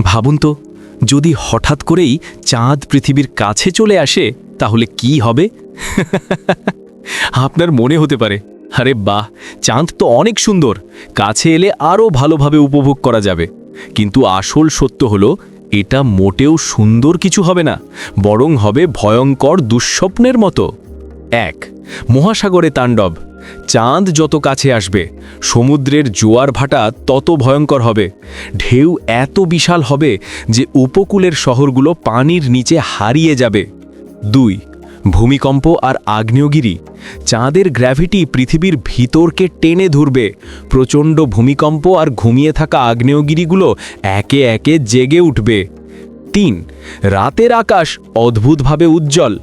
ভাবুন তো, যদি হঠাৎ করেই চাঁদ পৃথিবীর কাছে চলে আসে তাহলে কি হবে? আপনার মনে হতে পারে, আরে বাহ, চাঁদ তো অনেক সুন্দর, কাছে এলে আরও ভালোভাবে উপভোগ করা যাবে। কিন্তু আসল সত্য হলো, এটা মোটেও সুন্দর কিছু হবে না, বরং হবে ভয়ঙ্কর দুঃস্বপ্নের মতো। 1. মহাসাগরে তাণ্ডব। চাঁদ যত কাছে আসবে, সমুদ্রের জোয়ার ভাটা তত ভয়ঙ্কর হবে। ঢেউ এত বিশাল হবে যে উপকূলের শহরগুলো পানির নিচে হারিয়ে যাবে। 2. ভূমিকম্প আর আগ্নেয়গিরি। চাঁদের গ্র্যাভিটি পৃথিবীর ভিতরকে টেনে ধরবে। প্রচণ্ড ভূমিকম্প আর ঘুমিয়ে থাকা আগ্নেয়গিরিগুলো একে একে জেগে উঠবে। 3. রাতের আকাশ অদ্ভুতভাবে উজ্জ্বল।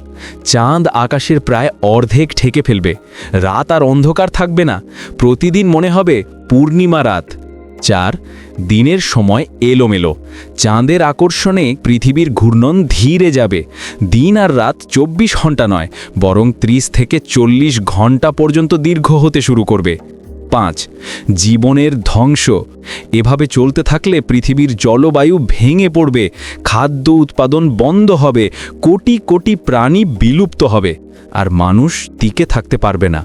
চাঁদ আকাশের প্রায় অর্ধেক ঢেকে ফেলবে। রাত আর অন্ধকার থাকবে না, প্রতিদিন মনে হবে পূর্ণিমা রাত। 4. দিনের সময় এলোমেলো। চাঁদের আকর্ষণে পৃথিবীর ঘূর্ণন ধীরে যাবে। দিন আর রাত 24 ঘন্টা নয়, বরং 30 থেকে 40 ঘন্টা পর্যন্ত দীর্ঘ হতে শুরু করবে। 5. জীবনের ধ্বংস। এভাবে চলতে থাকলে পৃথিবীর জলবায়ু ভেঙে পড়বে, খাদ্য উৎপাদন বন্ধ হবে, কোটি কোটি প্রাণী বিলুপ্ত হবে, আর মানুষ টিকে থাকতে পারবে না।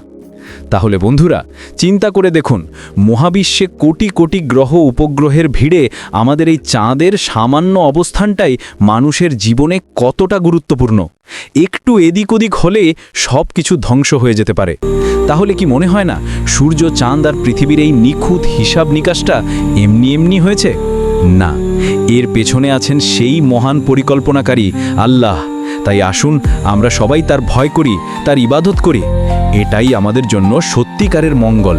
তাহলে বন্ধুরা, চিন্তা করে দেখুন, মহাবিশ্বে কোটি কোটি গ্রহ উপগ্রহের ভিড়ে আমাদের এই চাঁদের সামান্য অবস্থানটাই মানুষের জীবনে কতটা গুরুত্বপূর্ণ। একটু এদিক ওদিক হলে সব কিছু ধ্বংস হয়ে যেতে পারে। তাহলে কি মনে হয় না সূর্য, চাঁদ আর পৃথিবীর এই নিখুঁত হিসাব নিকাশটা এমনি এমনি হয়েছে? না, এর পেছনে আছেন সেই মহান পরিকল্পনাকারী আল্লাহ। তাই আসুন আমরা সবাই তার ভয় করি, তার ইবাদত করি। এটাই আমাদের জন্য সত্যিকারের মঙ্গল।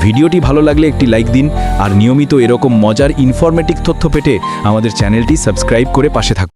ভিডিওটি ভালো লাগলে একটি লাইক দিন, আর নিয়মিত এরকম মজার ইনফরমেটিভ তথ্য পেতে আমাদের চ্যানেলটি সাবস্ক্রাইব করে পাশে থাকুন।